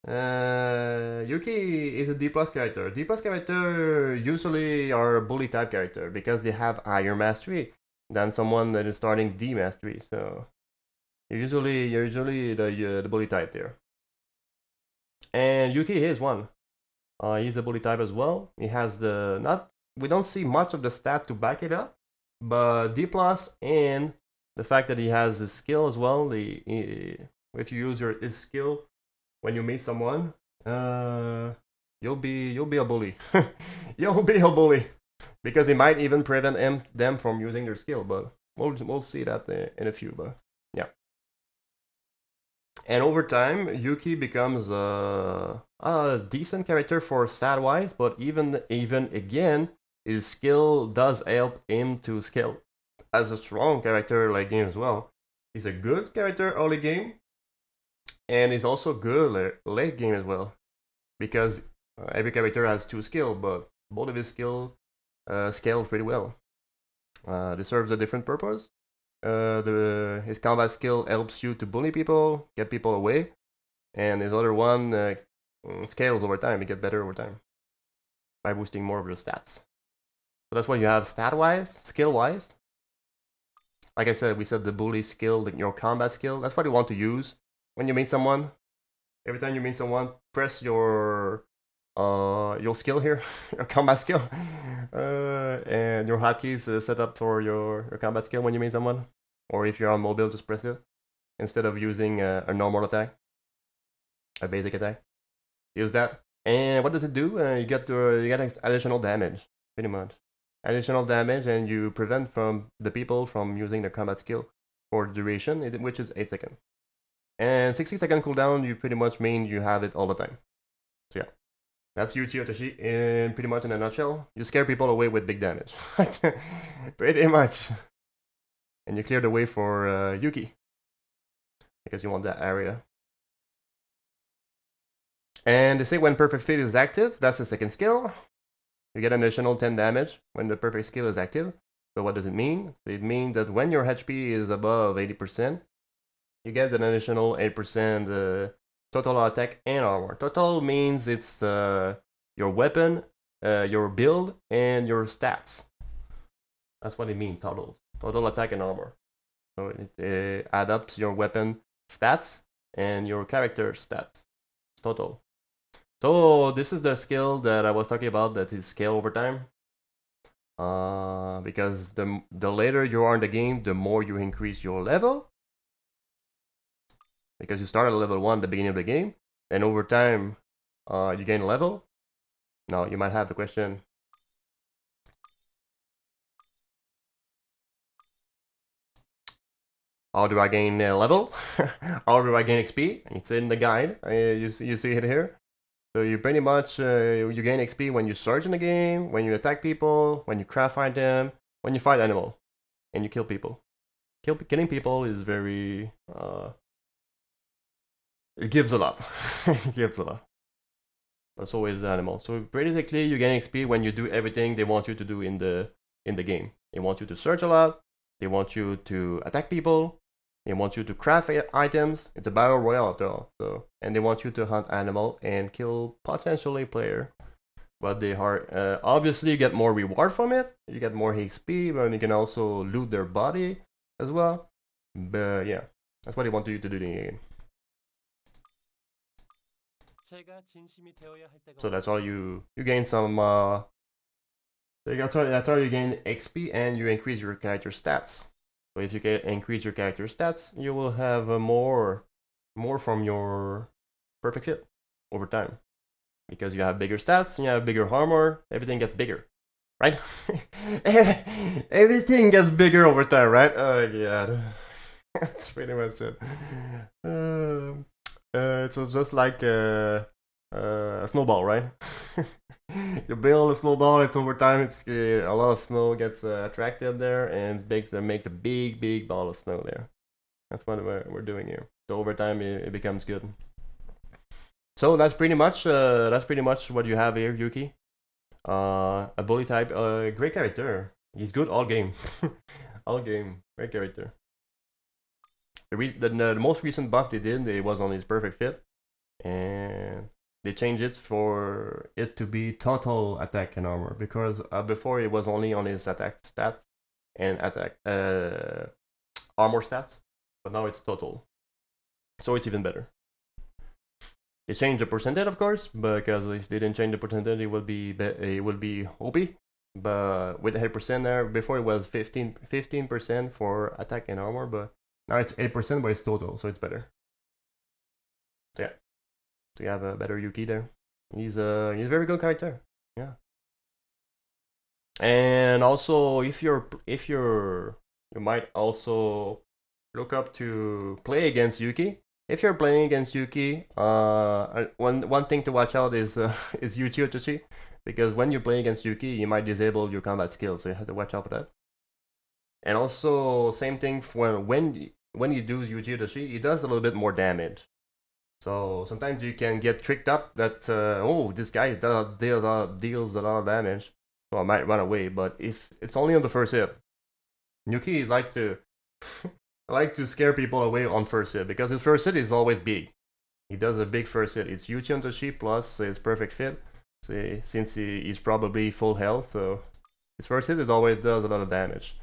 Yuki is a D plus character. D plus character usually are bully type character because they have higher mastery than someone that is starting D mastery. So you're usually the bully type there. And Yuki is one. He's a bully type as well. He has the not. We don't see much of the stat to back it up, but D plus and the fact that he has his skill as well. If you use his skill when you meet someone, you'll be a bully. You'll be a bully because it might even prevent them from using their skill. But we'll see that in a few. But yeah. And over time, Yuki becomes a decent character for stat wise, but even again, his skill does help him to scale as a strong character late game as well. He's a good character early game, and he's also good late game as well, because every character has two skill, but both of his skill scale pretty well. This serves a different purpose. His combat skill helps you to bully people, get people away, and his other one scales over time. You get better over time by boosting more of your stats. So that's what you have stat-wise, skill-wise. Like I said, we said the bully skill, your combat skill. That's what you want to use when you meet someone. Every time you meet someone, press your skill here, your combat skill, and your hotkeys set up for your combat skill when you meet someone. Or if you're on mobile, just press it instead of using a normal attack, a basic attack. Use that. And what does it do? You get additional damage, pretty much. Additional damage, and you prevent from the people from using the combat skill for duration, which is 8 seconds. And 60-second cooldown, you pretty much mean you have it all the time. So yeah. That's Yuki Otoshi in pretty much in a nutshell. You scare people away with big damage. Pretty much. And you clear the way for Yuki. Because you want that area. And they say when Perfect Fit is active, that's the second skill. You get an additional 10 damage when the Perfect skill is active. So what does it mean? It means that when your HP is above 80%, you get an additional 8% total attack and armor. Total means it's your weapon, your build, and your stats. That's what it means, total. Total attack and armor. So it adds up to your weapon stats and your character stats. Total. So this is the skill that I was talking about that is scale over time. Because the later you are in the game, the more you increase your level. Because you start at level 1 at the beginning of the game, and over time, you gain a level. Now, you might have the question, how do I gain a level? How do I gain XP? It's in the guide, you see it here. So you pretty much, you gain XP when you search in the game, when you attack people, when you craft item, when you fight animal, and you kill people. Killing people is very, it gives a lot. It gives a lot. That's always the animal. So basically, you gain XP when you do everything they want you to do in the game. They want you to search a lot. They want you to attack people. They want you to craft items. It's a battle royale after all. So, and they want you to hunt animal and kill potentially player. But they are obviously you get more reward from it. You get more XP, but you can also loot their body as well. But yeah, that's what they want you to do in the game. So that's all you gain some. So that's how you gain XP and you increase your character stats. So if you can increase your character stats, you will have more from your perfect fit over time, because you have bigger stats, you have bigger armor, everything gets bigger, right? Everything gets bigger over time, right? Oh god, that's pretty much it. It's just like a snowball, right? You build a snowball, it's over time, it's a lot of snow gets attracted there, and makes a big ball of snow there. That's what we're doing here. So over time, it becomes good. So that's pretty much what you have here, Yuki. A bully type, great character. He's good all game, all game, great character. The most recent buff they did, it was on his perfect fit, and They changed it for it to be total attack and armor, because before it was only on his attack stats and attack armor stats, but now it's total, so it's even better. They changed the percentage, of course, because if they didn't change the percentage, it would be OP. But with the 8% there, before it was 15% for attack and armor, but now it's 8%, but it's total, so it's better. So yeah, so you have a better Yuki there. He's a very good character. Yeah. And also, you might also look up to play against Yuki. If you're playing against Yuki, one thing to watch out is is Yuki Otoshi, because when you play against Yuki, you might disable your combat skills, so you have to watch out for that. And also, same thing for when you do Yuki Otoshi, he does a little bit more damage. So sometimes you can get tricked up that oh, this guy deals a lot of damage, so I might run away. But if it's only on the first hit, Yuki likes to like to scare people away on first hit, because his first hit is always big. He does a big first hit. It's Yuki on the sheep plus his perfect fit, since he's probably full health, so his first hit it always does a lot of damage.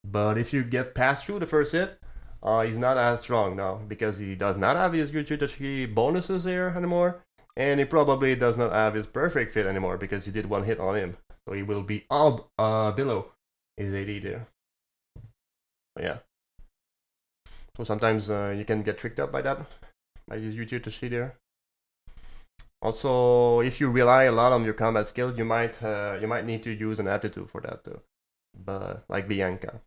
But if you get past through the first hit, he's not as strong now, because he does not have his Yuchi bonuses here anymore, and he probably does not have his perfect fit anymore, because you did one hit on him. So he will be below his AD there. But yeah. So sometimes you can get tricked up by that, by his Yuchi there. Also, if you rely a lot on your combat skill, you might need to use an aptitude for that too. But like Bianca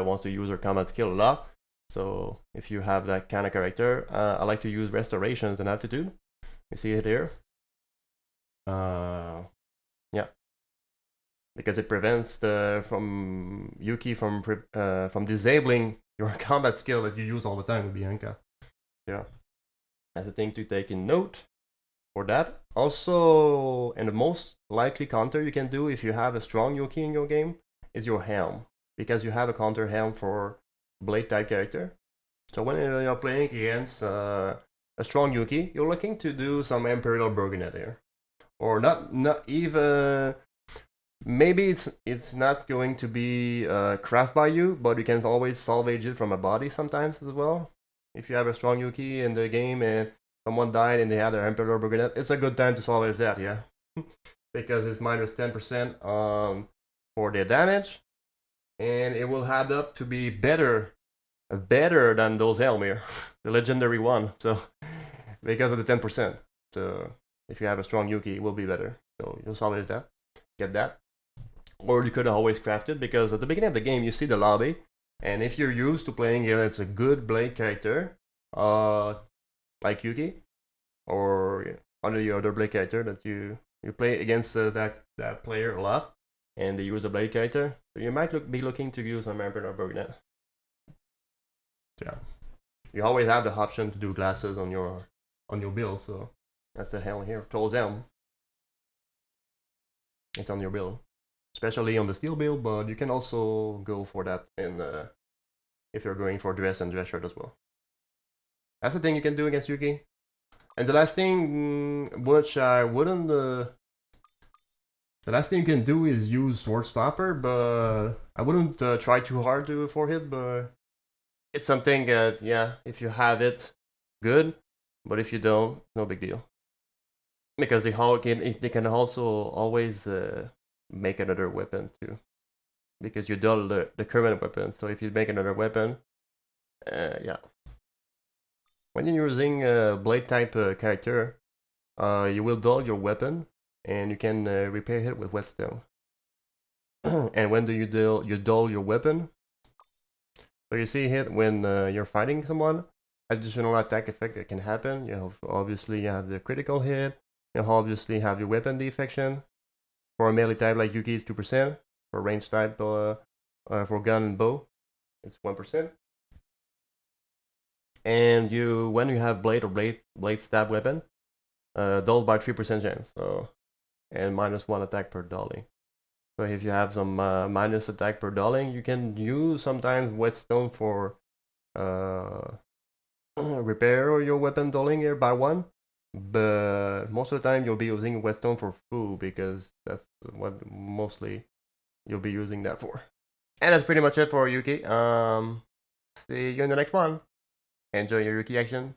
wants to use her combat skill a lot. So if you have that kind of character, I like to use Restoration as an aptitude. You see it here. Yeah, because it prevents from Yuki from disabling your combat skill that you use all the time with Bianca. Yeah, that's a thing to take in note for that. Also, and the most likely counter you can do if you have a strong Yuki in your game is your helm, because you have a counter helm for blade type character. So when you're playing against a strong Yuki, you're looking to do some Imperial Burgonet here, or not even. Maybe it's not going to be craft by you, but you can always salvage it from a body sometimes as well. If you have a strong Yuki in the game and someone died and they had their Emperor Brigade, it's a good time to salvage that, yeah. Because it's minus 10% for their damage, and it will add up to be better than those Helmir, the legendary one. So because of the 10%. So if you have a strong Yuki, it will be better. So you'll salvage that, get that. Or you could always craft it, because at the beginning of the game you see the lobby, and if you're used to playing against a good blade character, like Yuki, or any other blade character that you play against that player a lot, and they use a blade character, so you might be looking to use a Emperor Burgonet. So yeah, you always have the option to do glasses on your build, so that's the hell here. Troll's Helm. It's on your build, especially on the steel build, but you can also go for that in if you're going for dress and dress shirt as well. That's the thing you can do against Yuki. And the last thing, which I wouldn't, the last thing you can do is use Sword Stopper, but I wouldn't try too hard to for hit, but it's something that, yeah, if you have it, good, but if you don't, no big deal. Because they can also always make another weapon too, because you dull the current weapon. So if you make another weapon, yeah. When you're using a blade type character, you will dull your weapon, and you can repair it with whetstone. And when do you dull your weapon? So you see it when you're fighting someone. Additional attack effect that can happen. Obviously you have the critical hit. You obviously have your weapon defection. For a melee type like Yuki, it's 2%. For range type, for gun and bow, it's 1%. And when you have blade or blade stab weapon, dulled by 3% chance. So, and -1 attack per dulling. So if you have some minus attack per dulling, you can use sometimes whetstone for repair your weapon dulling here by 1. but most of the time you'll be using whetstone for food because that's what mostly you'll be using that for. And that's pretty much it for Yuki. See you in the next one. Enjoy your Yuki action.